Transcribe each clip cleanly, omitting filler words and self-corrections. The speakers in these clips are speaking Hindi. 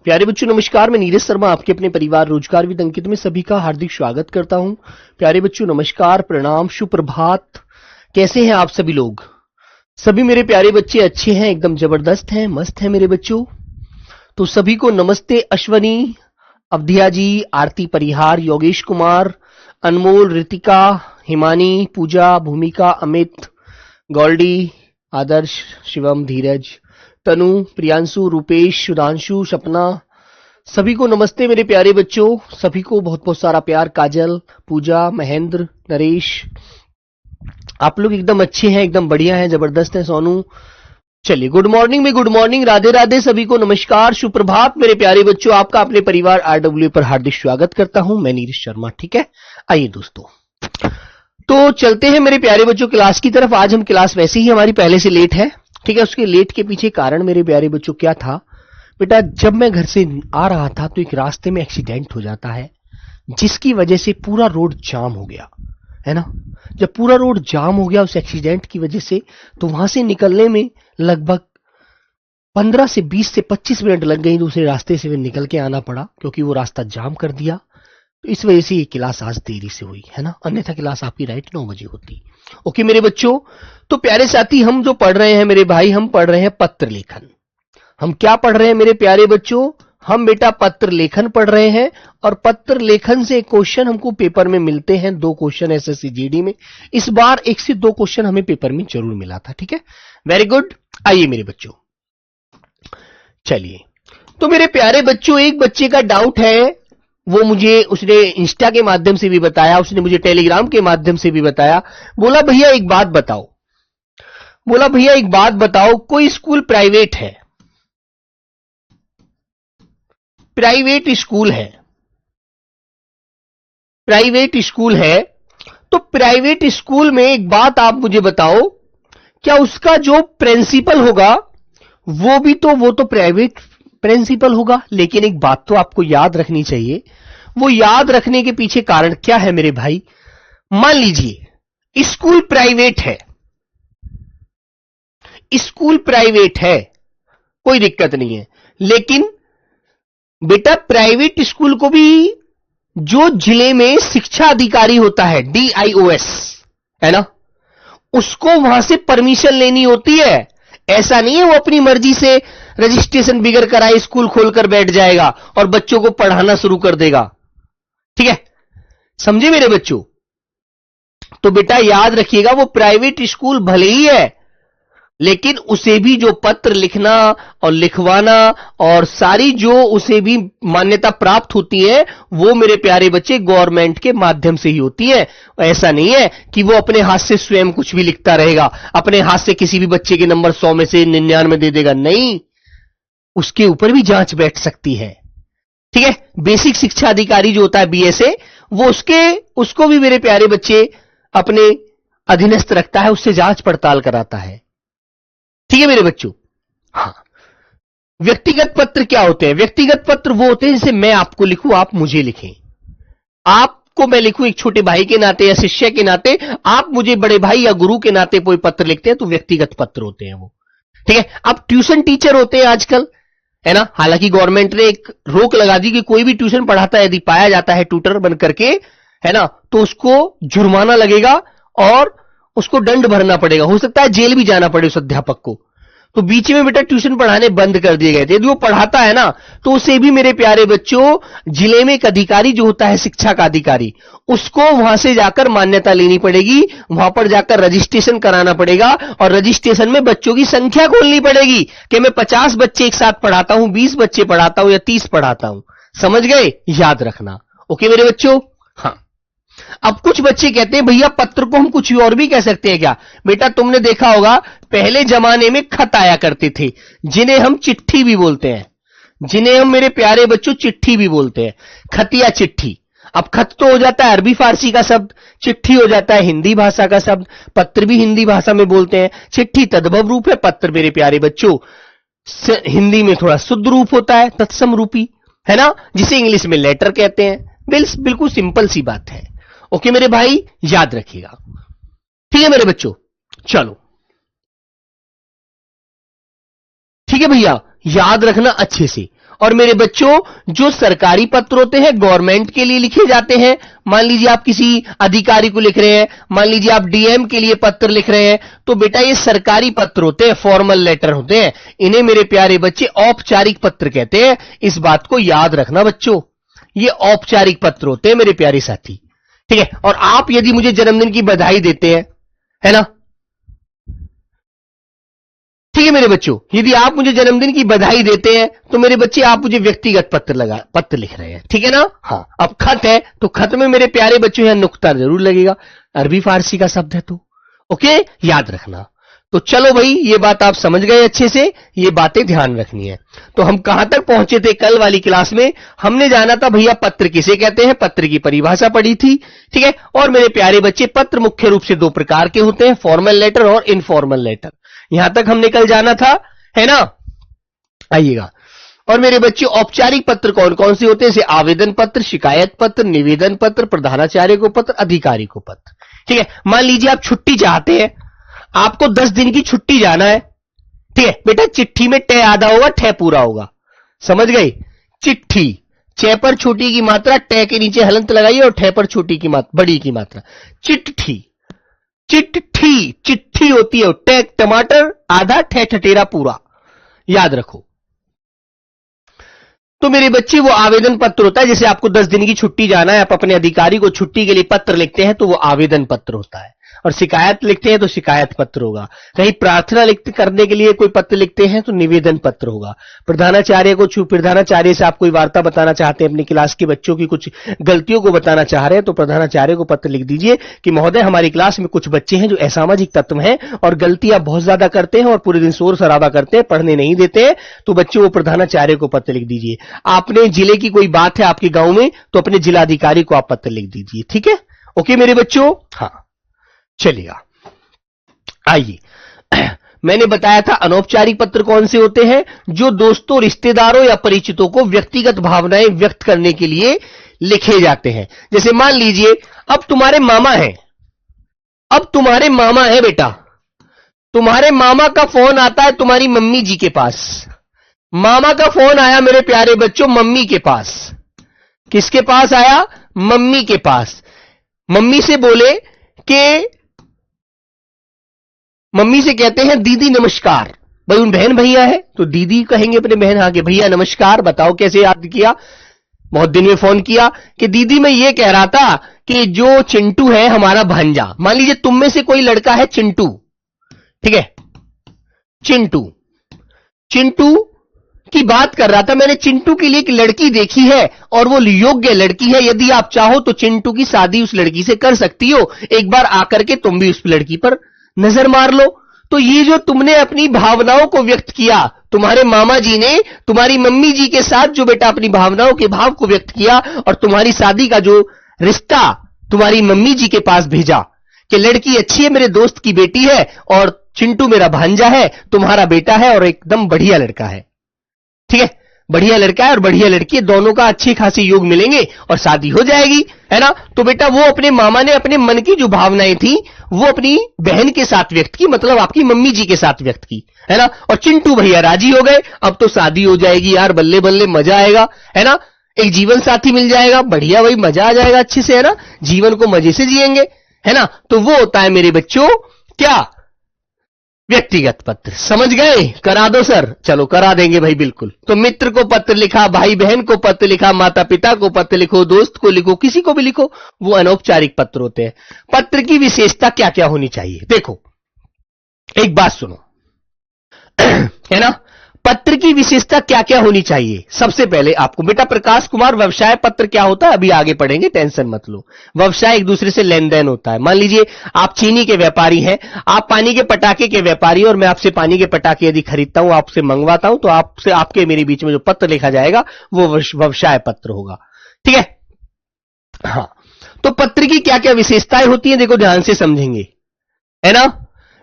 प्यारे बच्चों नमस्कार। मैं नीरज शर्मा आपके अपने परिवार रोजगार विद अंकित में सभी का हार्दिक स्वागत करता हूं। प्यारे बच्चों नमस्कार, प्रणाम, सुप्रभात। कैसे हैं आप सभी लोग? सभी मेरे प्यारे बच्चे अच्छे हैं, एकदम जबरदस्त हैं, मस्त हैं मेरे बच्चों। तो सभी को नमस्ते। अश्वनी, अवधिया जी, आरती परिहार, योगेश कुमार, अनमोल, रितिका, हिमानी, पूजा, भूमिका, अमित, गौल्डी, आदर्श, शिवम, धीरज, तनु, प्रियांशु, रूपेश, सुधांशु, सपना, सभी को नमस्ते मेरे प्यारे बच्चों। सभी को बहुत बहुत सारा प्यार। काजल, पूजा, महेंद्र, नरेश, आप लोग एकदम अच्छे हैं, एकदम बढ़िया हैं, जबरदस्त हैं। सोनू, चलिए गुड मॉर्निंग में गुड मॉर्निंग, राधे राधे, सभी को नमस्कार, सुप्रभात मेरे प्यारे बच्चों। आपका अपने परिवार आरडब्ल्यू पर हार्दिक स्वागत करता हूं। मैं नीरज शर्मा, ठीक है। आइए दोस्तों, तो चलते हैं मेरे प्यारे बच्चों क्लास की तरफ। आज हम क्लास वैसे ही हमारी पहले से लेट है, ठीक है। उसके लेट के पीछे कारण मेरे प्यारे बच्चों क्या था? बेटा, जब मैं घर से आ रहा था तो एक रास्ते में एक्सीडेंट हो जाता है, जिसकी वजह से पूरा रोड जाम हो गया, है ना। जब पूरा रोड जाम हो गया उस एक्सीडेंट की वजह से, तो वहां से निकलने में लगभग 15 से 20 से 25 मिनट लग गई। दूसरे रास्ते से निकल के आना पड़ा क्योंकि वो रास्ता जाम कर दिया। तो इस वजह से ये क्लास आज देरी से हुई, है ना। अन्यथा क्लास आपकी राइट 9 बजे होती। ओके मेरे बच्चों, तो प्यारे साथी, हम जो पढ़ रहे हैं मेरे भाई, हम पढ़ रहे हैं पत्र लेखन। हम क्या पढ़ रहे हैं मेरे प्यारे बच्चों? हम बेटा पत्र लेखन पढ़ रहे हैं। और पत्र लेखन से क्वेश्चन हमको पेपर में मिलते हैं, 2 क्वेश्चन एसएससी जीडी में। इस बार 1 से 2 क्वेश्चन हमें पेपर में जरूर मिला था, ठीक है। Very good. आइए मेरे बच्चों, चलिए। तो मेरे प्यारे बच्चों, एक बच्चे का डाउट है, वो मुझे उसने इंस्टा के माध्यम से भी बताया, उसने मुझे टेलीग्राम के माध्यम से भी बताया। बोला भैया एक बात बताओ, कोई स्कूल प्राइवेट है, प्राइवेट स्कूल है, तो प्राइवेट स्कूल में एक बात आप मुझे बताओ, क्या उसका जो प्रिंसिपल होगा वो तो प्राइवेट प्रिंसिपल होगा। लेकिन एक बात तो आपको याद रखनी चाहिए, वो याद रखने के पीछे कारण क्या है मेरे भाई? मान लीजिए स्कूल प्राइवेट है, कोई दिक्कत नहीं है, लेकिन बेटा प्राइवेट स्कूल को भी जो जिले में शिक्षा अधिकारी होता है, DIOS, है ना, उसको वहां से परमिशन लेनी होती है। ऐसा नहीं है वो अपनी मर्जी से रजिस्ट्रेशन बिगर कराए स्कूल खोलकर बैठ जाएगा और बच्चों को पढ़ाना शुरू कर देगा, ठीक है। समझे मेरे बच्चों? तो बेटा याद रखिएगा, वो प्राइवेट स्कूल भले ही है, लेकिन उसे भी जो पत्र लिखना और लिखवाना और सारी जो उसे भी मान्यता प्राप्त होती है, वो मेरे प्यारे बच्चे गवर्नमेंट के माध्यम से ही होती है। ऐसा नहीं है कि वो अपने हाथ से स्वयं कुछ भी लिखता रहेगा, अपने हाथ से किसी भी बच्चे के नंबर 100 में से 99 दे देगा, नहीं। उसके ऊपर भी जांच बैठ सकती है, ठीक है। बेसिक शिक्षा अधिकारी जो होता है BSA, वो उसको भी मेरे प्यारे बच्चे अपने अधीनस्थ रखता है, उससे जांच पड़ताल कराता है, ठीक है मेरे बच्चों। हाँ, व्यक्तिगत पत्र क्या होते हैं? व्यक्तिगत पत्र वो होते हैं जैसे मैं आपको लिखूं, आप मुझे लिखें, आपको मैं लिखूं एक छोटे भाई के नाते या शिष्य के नाते, आप मुझे बड़े भाई या गुरु के नाते कोई पत्र लिखते हैं, तो व्यक्तिगत पत्र होते हैं वो, ठीक है। अब ट्यूशन टीचर होते हैं आजकल, है ना। हालांकि गवर्नमेंट ने एक रोक लगा दी कि कोई भी ट्यूशन पढ़ाता है, यदि पाया जाता है ट्यूटर बन करके, है ना, तो उसको जुर्माना लगेगा और उसको दंड भरना पड़ेगा, हो सकता है जेल भी जाना पड़े उस अध्यापक को। तो बीच में बेटा ट्यूशन पढ़ाने बंद कर दिए गए थे। यदि वो पढ़ाता है ना, तो उसे भी मेरे प्यारे बच्चों, जिले में एक अधिकारी जो होता है शिक्षा का अधिकारी, उसको वहां से जाकर मान्यता लेनी पड़ेगी, वहां पर जाकर रजिस्ट्रेशन कराना पड़ेगा और रजिस्ट्रेशन में बच्चों की संख्या खोलनी पड़ेगी कि मैं 50 बच्चे एक साथ पढ़ाता हूं, 20 बच्चे पढ़ाता हूं या 30 पढ़ाता हूं। समझ गए? याद रखना। ओके मेरे बच्चों। हाँ, अब कुछ बच्चे कहते हैं भैया पत्र को हम कुछ और भी कह सकते हैं क्या? बेटा तुमने देखा होगा पहले जमाने में खत आया करते थे, जिन्हें हम चिट्ठी भी बोलते हैं, जिन्हें हम मेरे प्यारे बच्चों चिट्ठी भी बोलते हैं, खत या चिट्ठी। अब खत तो हो जाता है अरबी फारसी का शब्द, चिट्ठी हो जाता है हिंदी भाषा का शब्द, पत्र भी हिंदी भाषा में बोलते हैं। चिट्ठी तद्भव रूप है, पत्र मेरे प्यारे बच्चों हिंदी में थोड़ा शुद्ध रूप होता है, तत्सम रूपी, है ना, जिसे इंग्लिश में लेटर कहते हैं। बिल्कुल सिंपल सी बात है। ओके मेरे भाई, याद रखिएगा, ठीक है मेरे बच्चों। चलो ठीक है भैया, याद रखना अच्छे से। और मेरे बच्चों, जो सरकारी पत्र होते हैं गवर्नमेंट के लिए लिखे जाते हैं, मान लीजिए आप किसी अधिकारी को लिख रहे हैं, मान लीजिए आप डीएम के लिए पत्र लिख रहे हैं, तो बेटा ये सरकारी पत्र होते हैं, फॉर्मल लेटर होते हैं। इन्हें मेरे प्यारे बच्चे औपचारिक पत्र कहते हैं। इस बात को याद रखना बच्चों, ये औपचारिक पत्र होते हैं मेरे प्यारे साथी। ठीक है, और आप यदि मुझे जन्मदिन की बधाई देते हैं, है ना, ठीक है मेरे बच्चों, यदि आप मुझे जन्मदिन की बधाई देते हैं तो मेरे बच्चे आप मुझे व्यक्तिगत पत्र लिख रहे हैं, ठीक है ना। हाँ, अब खत है तो खत में मेरे प्यारे बच्चों यहां नुक्ता जरूर लगेगा, अरबी फारसी का शब्द है तो ओके, याद रखना। तो चलो भाई, ये बात आप समझ गए अच्छे से, ये बातें ध्यान रखनी है। तो हम कहां तक पहुंचे थे कल वाली क्लास में? हमने जाना था भैया पत्र किसे कहते हैं, पत्र की परिभाषा पढ़ी थी, ठीक है। और मेरे प्यारे बच्चे, पत्र मुख्य रूप से दो प्रकार के होते हैं, फॉर्मल लेटर और इनफॉर्मल लेटर। यहां तक हमने कल जाना था, है ना। आइएगा, और मेरे बच्चे औपचारिक पत्र कौन कौन से होते हैं? जैसे आवेदन पत्र, शिकायत पत्र, निवेदन पत्र, प्रधानाचार्य को पत्र, अधिकारी को पत्र। ठीक है, मान लीजिए आप छुट्टी चाहते हैं, आपको 10 दिन की छुट्टी जाना है, ठीक है बेटा। चिट्ठी में टे आधा होगा, ठे पूरा होगा, समझ गए। चिट्ठी, चे पर छोटी की मात्रा, टे के नीचे हलंत लगाइए और ठे पर छोटी की मात्रा, बड़ी की मात्रा। चिट्ठी, चिट्ठी, चिट्ठी होती है टे टमाटर आधा, ठे ठटेरा पूरा, याद रखो। तो मेरे बच्चे, वो आवेदन पत्र होता है। जैसे आपको 10 दिन की छुट्टी जाना है, आप अपने अधिकारी को छुट्टी के लिए पत्र लिखते हैं तो वो आवेदन पत्र होता है। और शिकायत लिखते हैं तो शिकायत पत्र होगा। कहीं प्रार्थना करने के लिए कोई पत्र लिखते हैं तो निवेदन पत्र होगा। प्रधानाचार्य से आप कोई वार्ता बताना चाहते हैं, अपनी क्लास के बच्चों की कुछ गलतियों को बताना चाह रहे हैं, तो प्रधानाचार्य को पत्र लिख दीजिए कि महोदय, हमारी क्लास में कुछ बच्चे हैं जो असामाजिक तत्व हैं और गलतियां बहुत ज्यादा करते हैं और पूरे दिन शोर शराबा करते हैं, पढ़ने नहीं देते हैं, तो बच्चों वो प्रधानाचार्य को पत्र लिख दीजिए। आपने जिले की कोई बात है आपके गांव में, तो अपने जिलाधिकारी को आप पत्र लिख दीजिए, ठीक है। ओके मेरे बच्चों, हाँ चलिएगा। आइए, मैंने बताया था अनौपचारिक पत्र कौन से होते हैं? जो दोस्तों, रिश्तेदारों या परिचितों को व्यक्तिगत भावनाएं व्यक्त करने के लिए लिखे जाते हैं। जैसे मान लीजिए अब तुम्हारे मामा हैं, अब तुम्हारे मामा है बेटा, तुम्हारे मामा का फोन आता है तुम्हारी मम्मी जी के पास। मामा का फोन आया मेरे प्यारे बच्चों मम्मी के पास। किसके पास आया? मम्मी के पास। मम्मी से बोले कि, मम्मी से कहते हैं दीदी नमस्कार। भाई उन बहन भैया है तो दीदी कहेंगे अपने बहन, आगे भैया नमस्कार, बताओ कैसे याद किया, बहुत दिन में फोन किया कि दीदी मैं ये कह रहा था कि जो चिंटू है हमारा भांजा, मान लीजिए तुम में से कोई लड़का है चिंटू, ठीक है, चिंटू, चिंटू की बात कर रहा था, मैंने चिंटू के लिए एक लड़की देखी है और वो योग्य लड़की है, यदि आप चाहो तो चिंटू की शादी उस लड़की से कर सकती हो, एक बार आकर के तुम भी उस लड़की पर नजर मार लो। तो ये जो तुमने अपनी भावनाओं को व्यक्त किया, तुम्हारे मामा जी ने तुम्हारी मम्मी जी के साथ जो बेटा अपनी भावनाओं के भाव को व्यक्त किया और तुम्हारी शादी का जो रिश्ता तुम्हारी मम्मी जी के पास भेजा कि लड़की अच्छी है, मेरे दोस्त की बेटी है और चिंटू मेरा भांजा है, तुम्हारा बेटा है और एकदम बढ़िया लड़का है, ठीक है, बढ़िया लड़का है और बढ़िया लड़की, दोनों का अच्छे खासे योग मिलेंगे और शादी हो जाएगी, है ना। तो बेटा वो अपने मामा ने अपने मन की जो भावनाएं थी वो अपनी बहन के साथ व्यक्त की, मतलब आपकी मम्मी जी के साथ व्यक्त की, है ना। और चिंटू भैया राजी हो गए, अब तो शादी हो जाएगी यार, बल्ले बल्ले मजा आएगा, है ना, एक जीवन साथी मिल जाएगा, बढ़िया भाई मजा आ जाएगा अच्छे से, है ना, जीवन को मजे से जिएंगे, है ना। तो वो होता है मेरे बच्चों क्या? व्यक्तिगत पत्र। समझ गए? करा दो सर, चलो करा देंगे भाई बिल्कुल। तो मित्र को पत्र लिखा, भाई बहन को पत्र लिखा, माता पिता को पत्र लिखो, दोस्त को लिखो, किसी को भी लिखो, वो अनौपचारिक पत्र होते हैं। पत्र की विशेषता क्या क्या होनी चाहिए? देखो एक बात सुनो, है ना, पत्र की विशेषता क्या क्या होनी चाहिए? सबसे पहले आपको बेटा प्रकाश कुमार, व्यवसाय पत्र क्या होता है अभी आगे पढ़ेंगे, टेंशन मत लो। व्यवसाय एक दूसरे से लेन देन होता है। मान लीजिए आप चीनी के व्यापारी हैं, आप पानी के पटाखे के व्यापारी, और मैं आपसे पानी के पटाखे यदि खरीदता हूं, आपसे मंगवाता हूं, तो आपसे आपके मेरे बीच में जो पत्र लिखा जाएगा वो व्यवसाय पत्र होगा, ठीक है। हाँ, तो पत्र की क्या क्या विशेषताएं होती है, देखो ध्यान से समझेंगे, है ना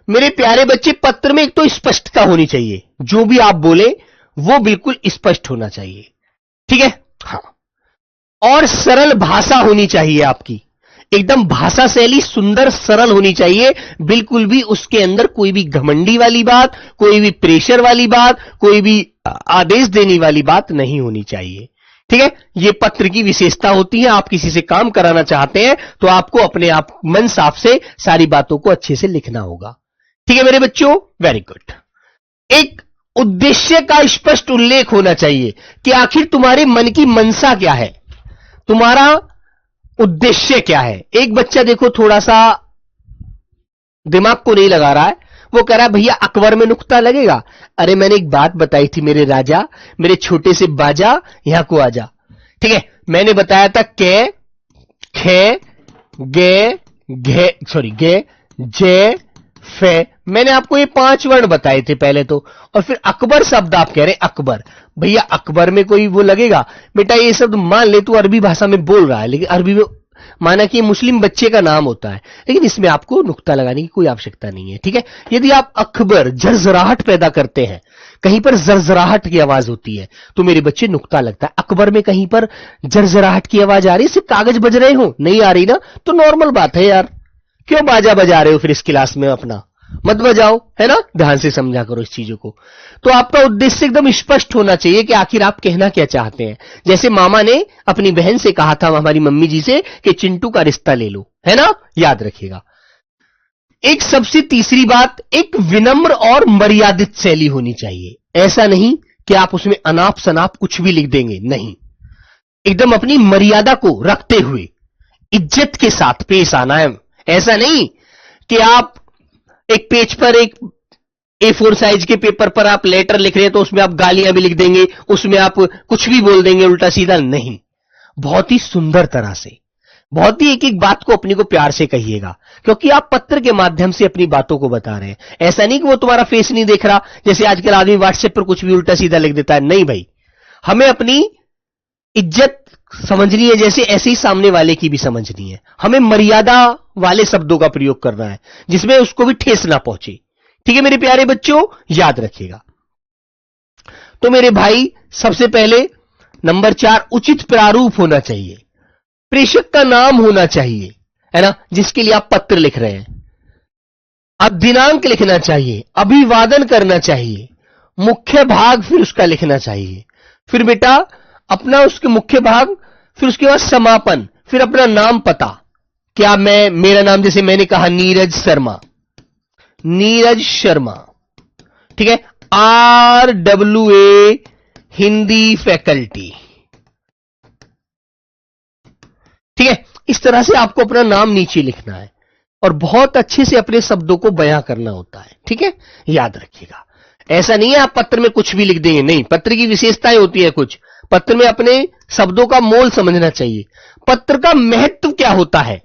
मेरे प्यारे बच्चे। पत्र में एक तो स्पष्टता होनी चाहिए, जो भी आप बोले वो बिल्कुल स्पष्ट होना चाहिए, ठीक है। हाँ, और सरल भाषा होनी चाहिए आपकी, एकदम भाषा शैली सुंदर सरल होनी चाहिए, बिल्कुल भी उसके अंदर कोई भी घमंडी वाली बात, कोई भी प्रेशर वाली बात, कोई भी आदेश देने वाली बात नहीं होनी चाहिए। ठीक है, ये पत्र की विशेषता होती है। आप किसी से काम कराना चाहते हैं तो आपको अपने आप मन साफ से सारी बातों को अच्छे से लिखना होगा। ठीक है मेरे बच्चों, वेरी गुड। एक उद्देश्य का स्पष्ट उल्लेख होना चाहिए कि आखिर तुम्हारे मन की मनसा क्या है, तुम्हारा उद्देश्य क्या है। एक बच्चा देखो थोड़ा सा दिमाग को नहीं लगा रहा है, वो कह रहा है भैया अकबर में नुक्ता लगेगा। अरे मैंने एक बात बताई थी मेरे राजा, मेरे छोटे से बाजा, यहां को आजा। ठीक है, मैंने बताया था कै, खे, गे, घे, सॉरी गे, जे, फे। मैंने आपको ये 5 वर्ण बताए थे पहले तो, और फिर अकबर शब्द आप कह रहे हैं अकबर। भैया अकबर में कोई वो लगेगा? बेटा ये शब्द मान ले तू अरबी भाषा में बोल रहा है, लेकिन अरबी में माना कि मुस्लिम बच्चे का नाम होता है, लेकिन इसमें आपको नुक्ता लगाने की कोई आवश्यकता नहीं है। ठीक है, यदि आप अकबर झरझराहट पैदा करते हैं, कहीं पर झरझराहट की आवाज होती है तो मेरे बच्चे नुक्ता लगता है। अकबर में कहीं पर झरझराहट की आवाज आ रही है, सिर्फ कागज बज रहे हो, नहीं आ रही ना, तो नॉर्मल बात है यार, क्यों बाजा बजा रहे हो फिर इस क्लास में, अपना मत बजाओ, है ना। ध्यान से समझा करो इस चीजों को। तो आपका उद्देश्य एकदम स्पष्ट होना चाहिए कि आखिर आप कहना क्या चाहते हैं। जैसे मामा ने अपनी बहन से कहा था, हमारी मम्मी जी से, कि चिंटू का रिश्ता ले लो, है ना, याद रखिएगा। एक सबसे तीसरी बात, एक विनम्र और मर्यादित शैली होनी चाहिए। ऐसा नहीं कि आप उसमें अनाप शनाप कुछ भी लिख देंगे, नहीं, एकदम अपनी मर्यादा को रखते हुए इज्जत के साथ पेश आना है। ऐसा नहीं कि आप एक पेज पर, एक A4 साइज के पेपर पर आप लेटर लिख रहे हैं तो उसमें आप गालियां भी लिख देंगे, उसमें आप कुछ भी बोल देंगे उल्टा सीधा, नहीं, बहुत ही सुंदर तरह से, बहुत ही एक एक बात को अपनी को प्यार से कहिएगा, क्योंकि आप पत्र के माध्यम से अपनी बातों को बता रहे हैं। ऐसा नहीं कि वो तुम्हारा फेस नहीं देख रहा, जैसे आजकल आदमी व्हाट्सएप पर कुछ भी उल्टा सीधा लिख देता है। नहीं भाई, हमें अपनी इज्जत समझनी है, जैसे ऐसे ही सामने वाले की भी समझनी है। हमें मर्यादा वाले शब्दों का प्रयोग करना है जिसमें उसको भी ठेस ना पहुंचे। ठीक है मेरे प्यारे बच्चों, याद रखिएगा। तो मेरे भाई, सबसे पहले नंबर 4, उचित प्रारूप होना चाहिए। प्रेषक का नाम होना चाहिए, है ना, जिसके लिए आप पत्र लिख रहे हैं। अब दिनांक लिखना चाहिए, अभिवादन करना चाहिए, मुख्य भाग फिर उसका लिखना चाहिए, फिर बेटा अपना उसके मुख्य भाग, फिर उसके बाद समापन, फिर अपना नाम पता। क्या मेरा नाम जैसे मैंने कहा नीरज शर्मा, नीरज शर्मा, ठीक है, RWA हिंदी फैकल्टी। ठीक है, इस तरह से आपको अपना नाम नीचे लिखना है और बहुत अच्छे से अपने शब्दों को बयां करना होता है। ठीक है, याद रखिएगा। ऐसा नहीं है आप पत्र में कुछ भी लिख देंगे, नहीं, पत्र की विशेषताएं होती है कुछ। पत्र में अपने शब्दों का मोल समझना चाहिए। पत्र का महत्व क्या होता है,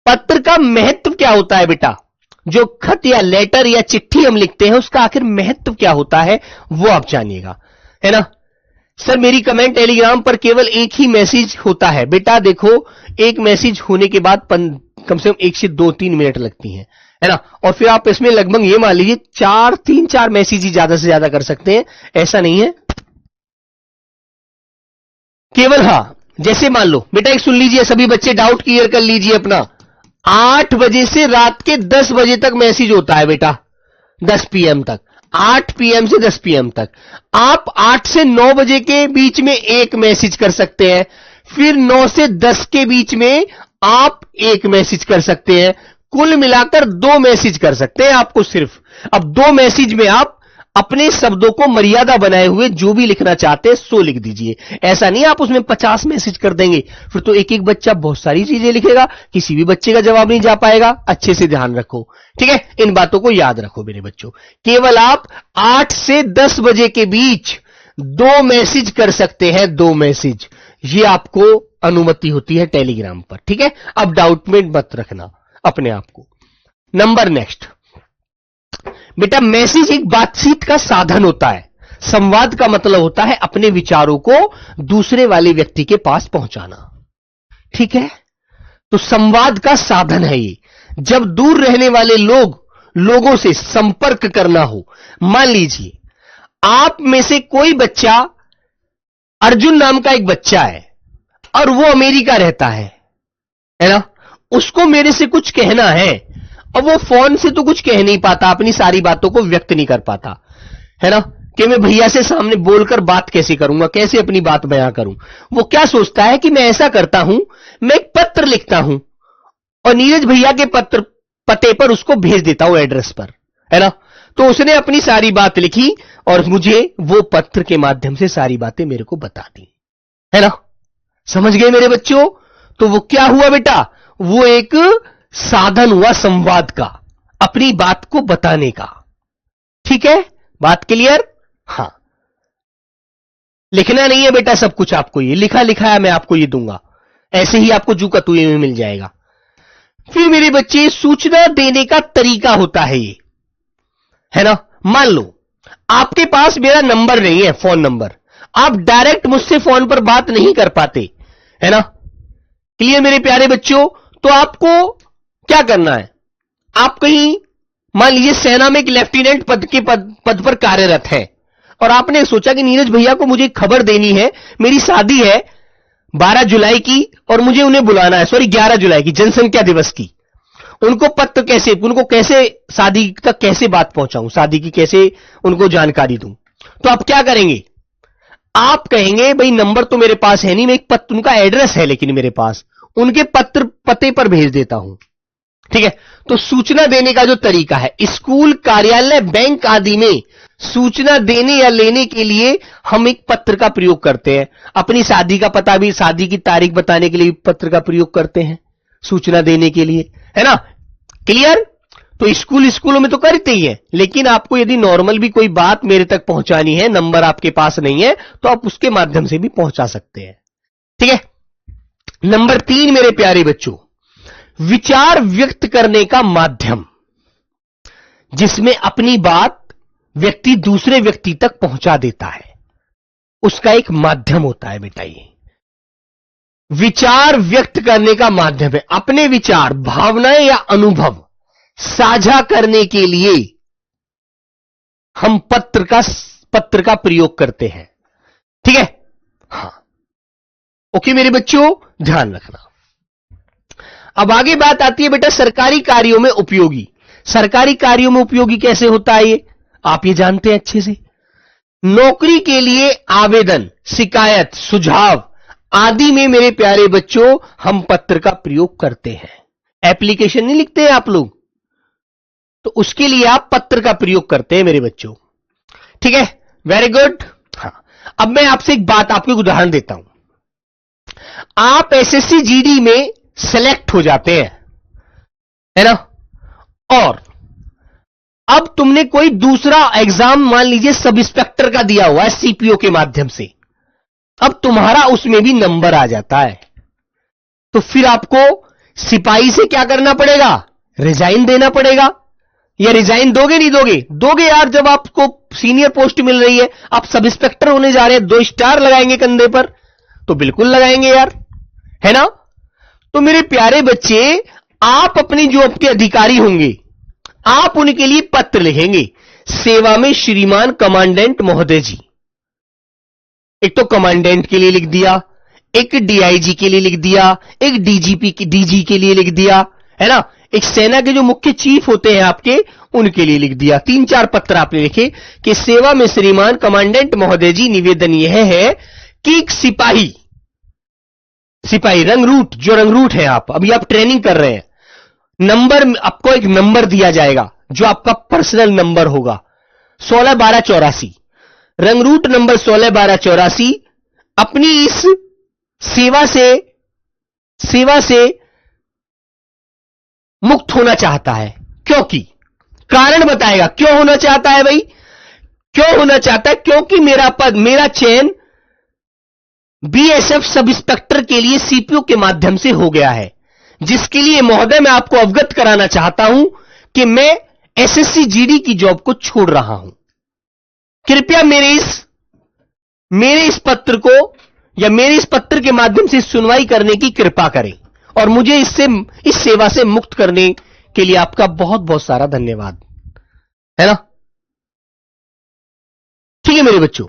पत्र का महत्व क्या होता है बेटा, जो खत या लेटर या चिट्ठी हम लिखते हैं उसका आखिर महत्व क्या होता है वो आप जानिएगा, है ना। सर मेरी कमेंट टेलीग्राम पर केवल एक ही मैसेज होता है। बेटा देखो, एक मैसेज होने के बाद कम से कम 1 से 2-3 मिनट लगती हैं, है ना, और फिर आप इसमें लगभग ये मान लीजिए 3-4 मैसेज ही ज्यादा से ज्यादा कर सकते हैं, ऐसा नहीं है केवल। हाँ, जैसे मान लो बेटा, एक सुन लीजिए, सभी बच्चे डाउट क्लियर कर लीजिए अपना। 8 बजे से रात के 10 बजे तक मैसेज होता है बेटा, 10 PM तक, 8 PM से 10 PM तक। आप 8 से 9 बजे के बीच में एक मैसेज कर सकते हैं, फिर 9 से 10 के बीच में आप एक मैसेज कर सकते हैं। कुल मिलाकर 2 मैसेज कर सकते हैं आपको सिर्फ। अब 2 मैसेज में आप अपने शब्दों को मर्यादा बनाए हुए जो भी लिखना चाहते हैं सो लिख दीजिए। ऐसा नहीं आप उसमें 50 मैसेज कर देंगे, फिर तो एक एक बच्चा बहुत सारी चीजें लिखेगा, किसी भी बच्चे का जवाब नहीं जा पाएगा। अच्छे से ध्यान रखो, ठीक है, इन बातों को याद रखो मेरे बच्चों। केवल आप 8 से 10 बजे के बीच 2 मैसेज कर सकते हैं, 2 मैसेज, ये आपको अनुमति होती है टेलीग्राम पर। ठीक है, अब डाउट में मत रखना अपने आप को। नंबर नेक्स्ट बेटा, मैसेज एक बातचीत का साधन होता है। संवाद का मतलब होता है अपने विचारों को दूसरे वाले व्यक्ति के पास पहुंचाना। ठीक है, तो संवाद का साधन है ये। जब दूर रहने वाले लोगों से संपर्क करना हो, मान लीजिए आप में से कोई बच्चा, अर्जुन नाम का एक बच्चा है और वो अमेरिका रहता है है ना, उसको मेरे से कुछ कहना है। अब वो फोन से तो कुछ कह नहीं पाता, अपनी सारी बातों को व्यक्त नहीं कर पाता, है ना, कि मैं भैया से सामने बोलकर बात कैसे करूंगा, कैसे अपनी बात बयां करूं। वो क्या सोचता है कि मैं ऐसा करता हूं, मैं एक पत्र लिखता हूं और नीरज भैया के पते पर उसको भेज देता हूं, एड्रेस पर, है ना। तो उसने अपनी सारी बात लिखी और मुझे वो पत्र के माध्यम से सारी बातें मेरे को बता दी, है ना। समझ गए मेरे बच्चों? तो वो क्या हुआ बेटा, वो एक साधन हुआ संवाद का, अपनी बात को बताने का। ठीक है, बात क्लियर? हां, लिखना नहीं है बेटा सब कुछ आपको, ये लिखा लिखाया मैं आपको ये दूंगा, ऐसे ही आपको जू का तू में मिल जाएगा। फिर मेरे बच्चे, सूचना देने का तरीका होता है ये, है ना। मान लो आपके पास मेरा नंबर नहीं है, फोन नंबर, आप डायरेक्ट मुझसे फोन पर बात नहीं कर पाते, है ना। क्लियर मेरे प्यारे बच्चों? तो आपको क्या करना है, आप कहीं मान लीजिए सेना में एक लेफ्टिनेंट पद पर कार्यरत है और आपने सोचा कि नीरज भैया को मुझे खबर देनी है, मेरी शादी है 12 जुलाई की और मुझे उन्हें बुलाना है, सॉरी 11 जुलाई की, जनसंख्या दिवस की। उनको पत्र कैसे, उनको कैसे शादी तक कैसे बात पहुंचाऊं, शादी की कैसे उनको जानकारी दूं। तो आप क्या करेंगे, आप कहेंगे भाई नंबर तो मेरे पास है नहीं, मैं एक पत्र, उनका एड्रेस है लेकिन मेरे पास, उनके पते पर भेज देता हूं। ठीक है, तो सूचना देने का जो तरीका है, स्कूल, कार्यालय, बैंक आदि में सूचना देने या लेने के लिए हम एक पत्र का प्रयोग करते हैं। अपनी शादी का पता भी, शादी की तारीख बताने के लिए पत्र का प्रयोग करते हैं, सूचना देने के लिए, है ना। क्लियर? तो स्कूलों में तो करते ही है, लेकिन आपको यदि नॉर्मल भी कोई बात मेरे तक पहुंचानी है, नंबर आपके पास नहीं है, तो आप उसके माध्यम से भी पहुंचा सकते हैं। ठीक है। नंबर 3 मेरे प्यारे बच्चों, विचार व्यक्त करने का माध्यम, जिसमें अपनी बात व्यक्ति दूसरे व्यक्ति तक पहुंचा देता है, उसका एक माध्यम होता है बेटा ये। विचार व्यक्त करने का माध्यम है, अपने विचार, भावनाएं या अनुभव साझा करने के लिए हम पत्र का प्रयोग करते हैं। ठीक है, हां, ओके मेरे बच्चों, ध्यान रखना। अब आगे बात आती है बेटा सरकारी कार्यों में उपयोगी। सरकारी कार्यों में उपयोगी कैसे होता है ये आप ये जानते हैं अच्छे से। नौकरी के लिए आवेदन, शिकायत, सुझाव आदि में मेरे प्यारे बच्चों हम पत्र का प्रयोग करते हैं। एप्लीकेशन नहीं लिखते हैं आप लोग, तो उसके लिए आप पत्र का प्रयोग करते हैं मेरे बच्चों। ठीक है, वेरी गुड। हाँ, अब मैं आपसे एक बात, आपको एक उदाहरण देता हूं। आप एसएससी जीडी में सेलेक्ट हो जाते हैं, है ना, और अब तुमने कोई दूसरा एग्जाम मान लीजिए सब इंस्पेक्टर का दिया हुआ है सीपीओ के माध्यम से, अब तुम्हारा उसमें भी नंबर आ जाता है, तो फिर आपको सिपाही से क्या करना पड़ेगा, रिजाइन देना पड़ेगा। या रिजाइन दोगे नहीं दोगे? दोगे यार, जब आपको सीनियर पोस्ट मिल रही है, आप सब इंस्पेक्टर होने जा रहे हैं, 2 स्टार लगाएंगे कंधे पर, तो बिल्कुल लगाएंगे यार, है ना। तो मेरे प्यारे बच्चे, आप अपनी जो आपके अधिकारी होंगे, आप उनके लिए पत्र लिखेंगे, सेवा में श्रीमान कमांडेंट महोदय जी। एक तो कमांडेंट के लिए लिख दिया, एक डीआईजी के लिए लिख दिया, एक डीजी के लिए लिख दिया, है ना, एक सेना के जो मुख्य चीफ होते हैं आपके, उनके लिए लिख दिया। 3-4 पत्र आपने लिखे कि सेवा में श्रीमान कमांडेंट महोदय जी, निवेदन यह है कि सिपाही रंगरूट, जो रंगरूट है आप, अभी आप ट्रेनिंग कर रहे हैं, नंबर, आपको एक नंबर दिया जाएगा जो आपका पर्सनल नंबर होगा, 16-12-84, रंगरूट नंबर 16-12-84, अपनी इस सेवा से मुक्त होना चाहता है। क्योंकि कारण बताएगा क्यों होना चाहता है भाई, क्यों होना चाहता है, क्योंकि मेरा चयन बीएसएफ सब इंस्पेक्टर के लिए सीपीओ के माध्यम से हो गया है, जिसके लिए महोदय मैं आपको अवगत कराना चाहता हूं कि मैं एसएससी जीडी की जॉब को छोड़ रहा हूं। कृपया मेरे इस पत्र को या मेरे इस पत्र के माध्यम से सुनवाई करने की कृपा करें और मुझे इस सेवा से मुक्त करने के लिए आपका बहुत बहुत सारा धन्यवाद, है ना। ठीक है मेरे बच्चों,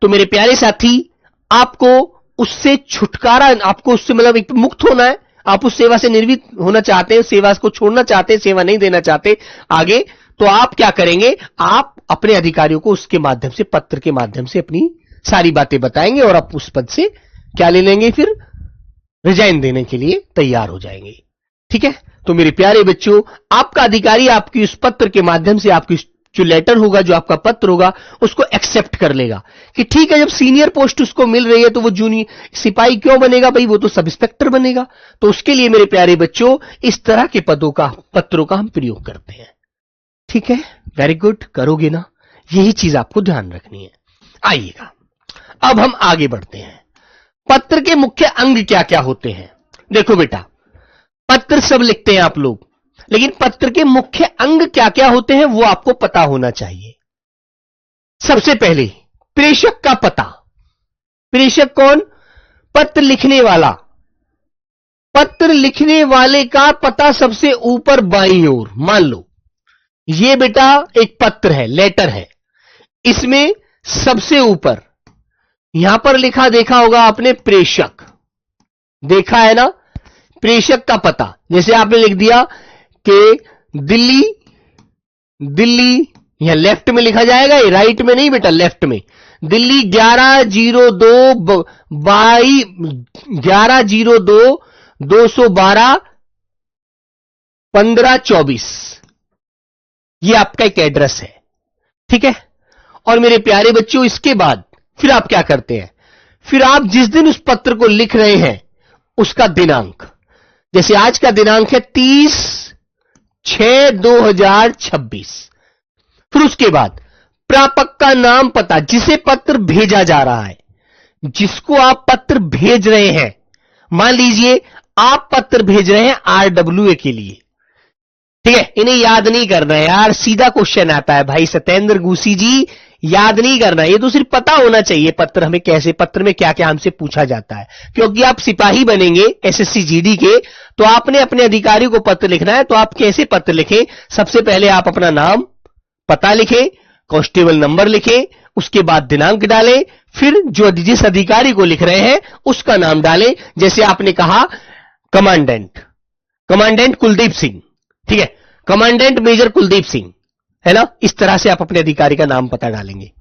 तो मेरे प्यारे साथी, आपको उससे छुटकारा, आपको उससे मतलब एक मुक्त होना है, आप उस सेवा से निर्वृत्त होना चाहते हैं, सेवा को छोड़ना चाहते हैं, सेवा नहीं देना चाहते आगे, तो आप क्या करेंगे, आप अपने अधिकारियों को उसके माध्यम से, पत्र के माध्यम से अपनी सारी बातें बताएंगे और आप उस पद से क्या ले लेंगे, फिर रिजाइन देने के लिए तैयार हो जाएंगे। ठीक है, तो मेरे प्यारे बच्चों, आपका अधिकारी आपकी उस पत्र के माध्यम से आपकी जो लेटर होगा, जो आपका पत्र होगा, उसको एक्सेप्ट कर लेगा कि ठीक है, जब सीनियर पोस्ट उसको मिल रही है तो वो जूनियर सिपाही क्यों बनेगा भाई, वो तो सब इंस्पेक्टर बनेगा। तो उसके लिए मेरे प्यारे बच्चों इस तरह के पत्रों का हम प्रयोग करते हैं। ठीक है, वेरी गुड, करोगे ना, यही चीज आपको ध्यान रखनी है। आइएगा, अब हम आगे बढ़ते हैं। पत्र के मुख्य अंग क्या क्या होते हैं। देखो बेटा, पत्र सब लिखते हैं आप लोग, लेकिन पत्र के मुख्य अंग क्या क्या होते हैं वो आपको पता होना चाहिए। सबसे पहले प्रेषक का पता। प्रेषक कौन, पत्र लिखने वाला। पत्र लिखने वाले का पता सबसे ऊपर बाईं ओर। मान लो ये बेटा एक पत्र है, लेटर है, इसमें सबसे ऊपर यहां पर लिखा, देखा होगा आपने, प्रेषक, देखा है ना, प्रेषक का पता। जैसे आपने लिख दिया कि दिल्ली, दिल्ली, यहां लेफ्ट में लिखा जाएगा, ये राइट में नहीं बेटा, लेफ्ट में, दिल्ली 1102-212-1524, ये आपका एक एड्रेस है। ठीक है, और मेरे प्यारे बच्चों इसके बाद फिर आप क्या करते हैं, फिर आप जिस दिन उस पत्र को लिख रहे हैं उसका दिनांक, जैसे आज का दिनांक है 30/6/2026। फिर उसके बाद प्रापक का नाम, पता, जिसे पत्र भेजा जा रहा है, जिसको आप पत्र भेज रहे हैं। मान लीजिए आप पत्र भेज रहे हैं RWA के लिए, ठीक है, इन्हें याद नहीं करना है यार, सीधा क्वेश्चन आता है भाई सत्येंद्र गुसी जी, याद नहीं करना, ये तो सिर्फ पता होना चाहिए पत्र हमें कैसे, पत्र में क्या क्या हमसे पूछा जाता है। क्योंकि आप सिपाही बनेंगे SSC GD के, तो आपने अपने अधिकारी को पत्र लिखना है। तो आप कैसे पत्र लिखें, सबसे पहले आप अपना नाम, पता लिखें, कांस्टेबल नंबर लिखें, उसके बाद दिनांक डालें, फिर जो जिस अधिकारी को लिख रहे हैं उसका नाम डालें। जैसे आपने कहा कमांडेंट, कमांडेंट कुलदीप सिंह, ठीक है, कमांडेंट मेजर कुलदीप सिंह, है ना, इस तरह से आप अपने अधिकारी का नाम पता डालेंगे।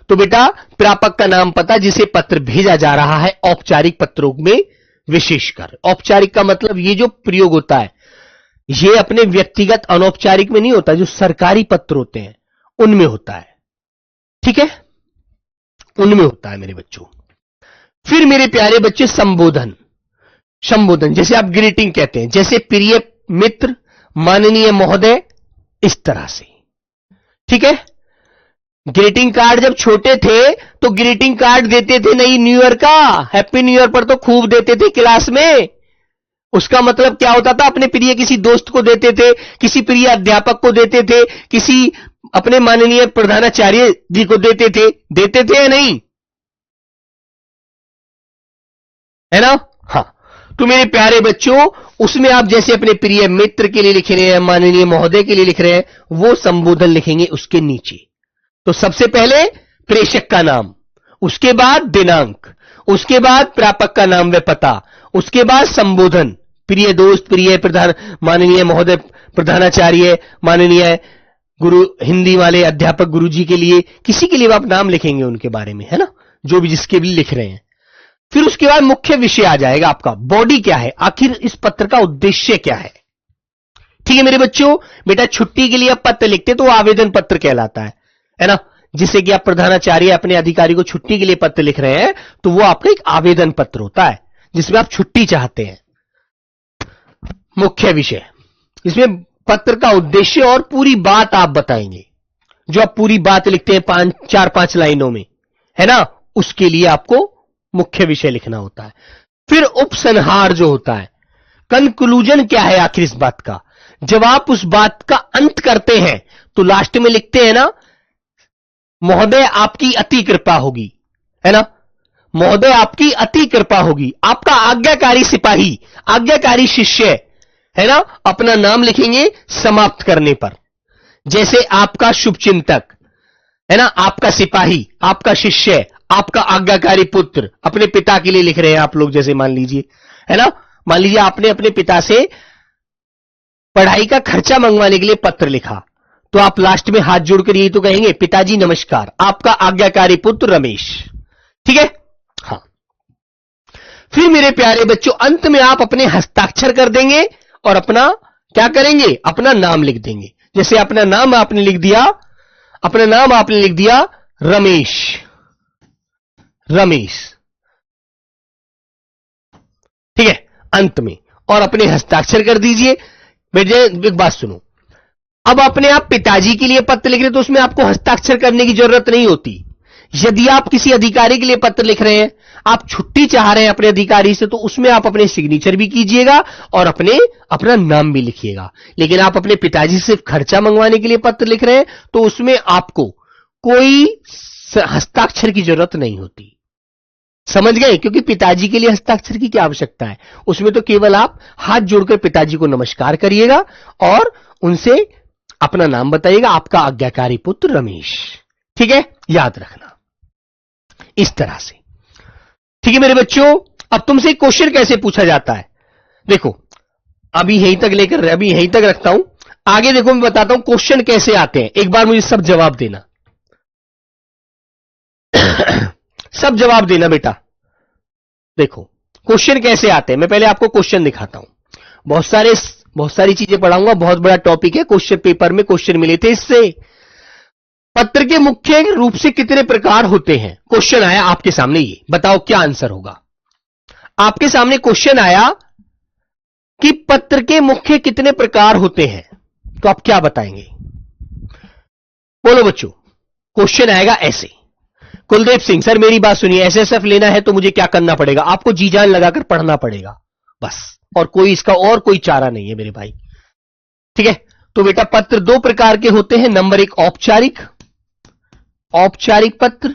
तो बेटा प्रापक का नाम पता, जिसे पत्र भेजा जा रहा है, औपचारिक पत्रों में विशेषकर। औपचारिक का मतलब ये जो प्रयोग होता है ये अपने व्यक्तिगत अनौपचारिक में नहीं होता, जो सरकारी पत्र होते हैं उनमें होता है। ठीक है, उनमें होता है मेरे बच्चों। फिर मेरे प्यारे बच्चे संबोधन, संबोधन, जैसे आप ग्रीटिंग कहते हैं, जैसे प्रिय मित्र, माननीय महोदय, इस तरह से। ठीक है, ग्रीटिंग कार्ड जब छोटे थे तो ग्रीटिंग कार्ड देते थे नहीं न्यू ईयर का, हैप्पी न्यू ईयर पर तो खूब देते थे क्लास में। उसका मतलब क्या होता था, अपने प्रिय किसी दोस्त को देते थे, किसी प्रिय अध्यापक को देते थे, किसी अपने माननीय प्रधानाचार्य जी को देते थे या नहीं, है ना। हाँ, तो मेरे प्यारे बच्चों उसमें आप जैसे अपने प्रिय मित्र के लिए लिख रहे हैं, माननीय महोदय के लिए लिख रहे हैं, वो संबोधन लिखेंगे उसके नीचे। तो सबसे पहले प्रेषक का नाम, उसके बाद दिनांक, उसके बाद प्रापक का नाम व पता, उसके बाद संबोधन, प्रिय दोस्त, प्रिय प्रधान, माननीय महोदय प्रधानाचार्य, माननीय गुरु, हिंदी वाले अध्यापक गुरुजी के लिए, किसी के लिए आप नाम लिखेंगे उनके बारे में, है ना, जो भी जिसके भी लिख रहे हैं। फिर उसके बाद मुख्य विषय आ जाएगा आपका, बॉडी क्या है, आखिर इस पत्र का उद्देश्य क्या है। ठीक है मेरे बच्चों, बेटा छुट्टी के लिए आप पत्र लिखते तो आवेदन पत्र कहलाता है ना, जिससे कि आप प्रधानाचार्य अपने अधिकारी को छुट्टी के लिए पत्र लिख रहे हैं तो वो आपका एक आवेदन पत्र होता है जिसमें आप छुट्टी चाहते हैं। मुख्य विषय, इसमें पत्र का उद्देश्य और पूरी बात आप बताएंगे, जो आप पूरी बात लिखते हैं 4-5 लाइनों में, है ना, उसके लिए आपको मुख्य विषय लिखना होता है। फिर उपसंहार जो होता है, कंक्लूजन क्या है आखिर इस बात का, जब आप उस बात का अंत करते हैं तो लास्ट में लिखते हैं ना, महोदय आपकी अति कृपा होगी, है ना, महोदय आपकी अति कृपा होगी। आपका आज्ञाकारी सिपाही, आज्ञाकारी शिष्य, है ना, अपना नाम लिखेंगे समाप्त करने पर। जैसे आपका शुभचिंतक, है ना, आपका सिपाही, आपका शिष्य, आपका आज्ञाकारी पुत्र, अपने पिता के लिए लिख रहे हैं आप लोग, जैसे मान लीजिए, है ना, मान लीजिए आपने अपने पिता से पढ़ाई का खर्चा मंगवाने के लिए पत्र लिखा, तो आप लास्ट में हाथ जोड़कर यही तो कहेंगे, पिताजी नमस्कार, आपका आज्ञाकारी पुत्र रमेश। ठीक है? हाँ। फिर मेरे प्यारे बच्चों, अंत में आप अपने हस्ताक्षर कर देंगे और अपना क्या करेंगे, अपना नाम लिख देंगे। जैसे अपना नाम आपने लिख दिया रमेश, ठीक है, अंत में, और अपने हस्ताक्षर कर दीजिए। बेटे एक बात सुनो, अब अपने आप पिताजी के लिए पत्र लिख रहे तो उसमें आपको हस्ताक्षर करने की जरूरत नहीं होती। यदि आप किसी अधिकारी के लिए पत्र लिख रहे हैं, आप छुट्टी चाह रहे हैं अपने अधिकारी से, तो उसमें आप अपने सिग्नेचर भी कीजिएगा और अपना नाम भी लिखिएगा। लेकिन आप अपने पिताजी से खर्चा मंगवाने के लिए पत्र लिख रहे हैं तो उसमें आपको कोई हस्ताक्षर की जरूरत नहीं होती। समझ गए? क्योंकि पिताजी के लिए हस्ताक्षर की क्या आवश्यकता है, उसमें तो केवल आप हाथ जोड़कर पिताजी को नमस्कार करिएगा और उनसे अपना नाम बताइएगा, आपका आज्ञाकारी पुत्र रमेश। ठीक है? याद रखना इस तरह से। ठीक है मेरे बच्चों, अब तुमसे क्वेश्चन कैसे पूछा जाता है, देखो अभी यहीं तक रखता हूं, आगे देखो मैं बताता हूं क्वेश्चन कैसे आते हैं। एक बार मुझे सब जवाब देना सब जवाब देना बेटा। देखो क्वेश्चन कैसे आते हैं, मैं पहले आपको क्वेश्चन दिखाता हूं। बहुत सारी चीजें पढ़ाऊंगा, बहुत बड़ा टॉपिक है, क्वेश्चन पेपर में क्वेश्चन मिले थे इससे। पत्र के मुख्य रूप से कितने प्रकार होते हैं, क्वेश्चन आया आपके सामने, ये बताओ क्या आंसर होगा। आपके सामने क्वेश्चन आया कि पत्र के मुख्य कितने प्रकार होते हैं, तो आप क्या बताएंगे? बोलो बच्चों। क्वेश्चन आएगा ऐसे, कुलदीप सिंह सर मेरी बात सुनिए, एसएसएफ लेना है तो मुझे क्या करना पड़ेगा? आपको जी जान लगाकर पढ़ना पड़ेगा बस, और कोई चारा नहीं है मेरे भाई। ठीक है? तो बेटा पत्र दो प्रकार के होते हैं, नंबर एक औपचारिक पत्र,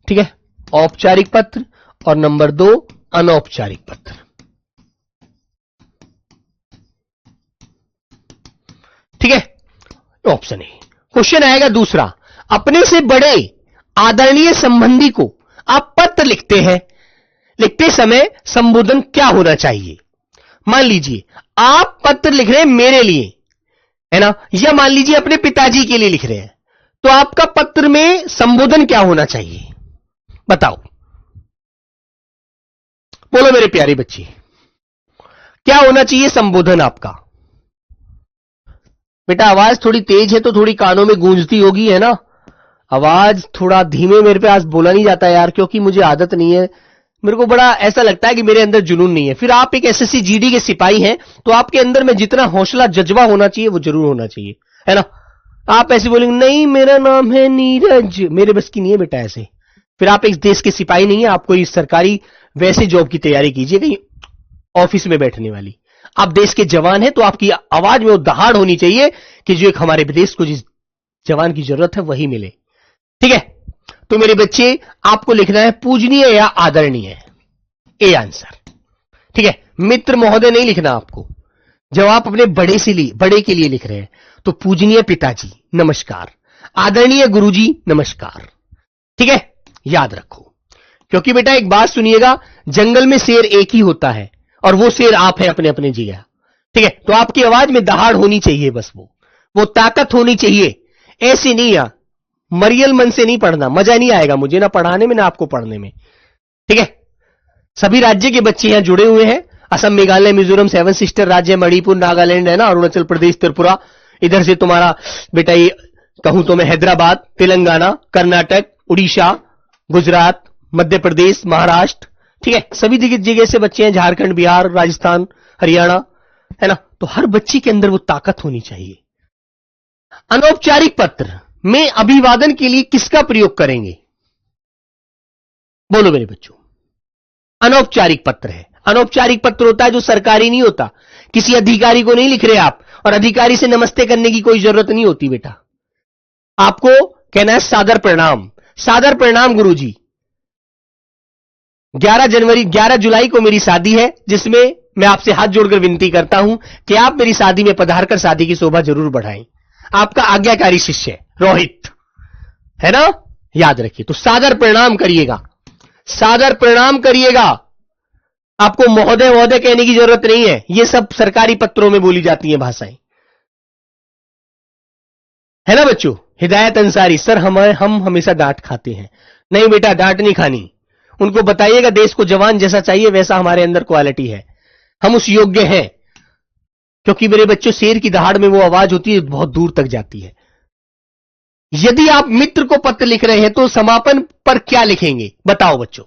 ठीक है, औपचारिक पत्र, और नंबर दो अनौपचारिक पत्र। ठीक है? Option A. क्वेश्चन आएगा दूसरा, अपने से बड़े आदरणीय संबंधी को आप पत्र लिखते हैं, लिखते समय संबोधन क्या होना चाहिए? मान लीजिए आप पत्र लिख रहे हैं मेरे लिए, है ना, या मान लीजिए अपने पिताजी के लिए लिख रहे हैं, तो आपका पत्र में संबोधन क्या होना चाहिए, बताओ। बोलो मेरे प्यारे बच्चे, क्या होना चाहिए संबोधन आपका? बेटा आवाज थोड़ी तेज है तो थोड़ी कानों में गूंजती होगी, है ना। आवाज थोड़ा धीमे मेरे पे आज बोला नहीं जाता यार, क्योंकि मुझे आदत नहीं है, मेरे को बड़ा ऐसा लगता है कि मेरे अंदर जुनून नहीं है। फिर आप एक एसएससी जीडी के सिपाही हैं, तो आपके अंदर में जितना हौसला जज्बा होना चाहिए वो जरूर होना चाहिए, है ना। आप ऐसे बोलेंगे नहीं मेरा नाम है नीरज, मेरे बस की नहीं है बेटा ऐसे। फिर आप एक देश के सिपाही नहीं है, आप कोई सरकारी वैसे जॉब की तैयारी कीजिए, कहीं ऑफिस में बैठने वाली। आप देश के जवान हैं तो आपकी आवाज में वो दहाड़ होनी चाहिए कि जो एक हमारे देश को जिस जवान की जरूरत है वही मिले। ठीक है? तो मेरे बच्चे आपको लिखना है पूजनीय या आदरणीय, ए आंसर। ठीक है? मित्र महोदय नहीं लिखना आपको। जब आप अपने बड़े के लिए लिख रहे हैं तो पूजनीय पिताजी नमस्कार, आदरणीय गुरुजी नमस्कार। ठीक है? याद रखो, क्योंकि बेटा एक बात सुनिएगा, जंगल में शेर एक ही होता है और वो शेर आप है अपने अपने जगह। ठीक है? तो आपकी आवाज में दहाड़ होनी चाहिए, बस वो ताकत होनी चाहिए। ऐसे नहीं यार, मरियल मन से नहीं पढ़ना, मजा नहीं आएगा मुझे ना पढ़ाने में ना आपको पढ़ने में। ठीक है? सभी राज्य के बच्चे यहां जुड़े हुए हैं, असम, मेघालय, मिजोरम, 7 सिस्टर राज्य, मणिपुर, नागालैंड, है ना, अरुणाचल प्रदेश, त्रिपुरा, इधर से तुम्हारा बेटा ये कहूं तो मैं हैदराबाद, तेलंगाना, कर्नाटक, उड़ीसा, गुजरात, मध्य प्रदेश, महाराष्ट्र। ठीक है? सभी जगह से बच्चे हैं, झारखंड, बिहार, राजस्थान, हरियाणा, है ना। तो हर बच्चे के अंदर वो ताकत होनी चाहिए। अनौपचारिक पत्र में अभिवादन के लिए किसका प्रयोग करेंगे? बोलो मेरे बच्चों। अनौपचारिक पत्र है, अनौपचारिक पत्र होता है जो सरकारी नहीं होता, किसी अधिकारी को नहीं लिख रहे आप, और अधिकारी से नमस्ते करने की कोई जरूरत नहीं होती बेटा। आपको कहना है सादर प्रणाम, सादर प्रणाम गुरुजी, 11 जुलाई को मेरी शादी है, जिसमें मैं आपसे हाथ जोड़कर विनती करता हूं कि आप मेरी शादी में पधार कर शादी की शोभा जरूर बढ़ाएं। आपका आज्ञाकारी शिष्य रोहित, है ना, याद रखिए। तो सादर प्रणाम करिएगा, सादर प्रणाम करिएगा। आपको महोदय महोदय कहने की जरूरत नहीं है, ये सब सरकारी पत्रों में बोली जाती हैं भाषाएं, है ना बच्चों। हिदायत अंसारी, सर हम हमेशा डांट खाते हैं। नहीं बेटा, डांट नहीं खानी। उनको बताइएगा देश को जवान जैसा चाहिए वैसा हमारे अंदर क्वालिटी है, हम उस योग्य हैं। क्योंकि मेरे बच्चों, शेर की दहाड़ में वो आवाज होती है बहुत दूर तक जाती है। यदि आप मित्र को पत्र लिख रहे हैं तो समापन पर क्या लिखेंगे बताओ बच्चों।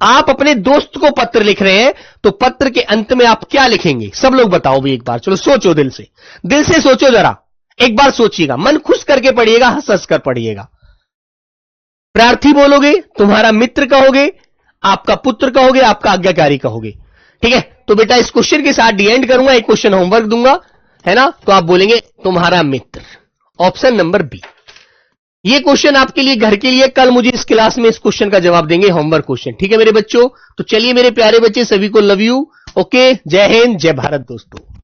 आप अपने दोस्त को पत्र लिख रहे हैं तो पत्र के अंत में आप क्या लिखेंगे? सब लोग बताओ भी एक बार, चलो सोचो, दिल से सोचो जरा, एक बार सोचिएगा, मन खुश करके पढ़िएगा, हंस हंस कर पढ़िएगा। प्रार्थी बोलोगे, तुम्हारा मित्र कहोगे, आपका पुत्र कहोगे, आपका आज्ञाकारी कहोगे, ठीक है। तो बेटा इस क्वेश्चन के साथ डी एंड करूंगा, एक क्वेश्चन होमवर्क दूंगा, है ना। तो आप बोलेंगे तुम्हारा मित्र, ऑप्शन नंबर बी। ये क्वेश्चन आपके लिए घर के लिए, कल मुझे इस क्लास में इस क्वेश्चन का जवाब देंगे, होमवर्क क्वेश्चन, ठीक है मेरे बच्चों। तो चलिए मेरे प्यारे बच्चे, सभी को लव यू, ओके, जय हिंद, जय भारत दोस्तों।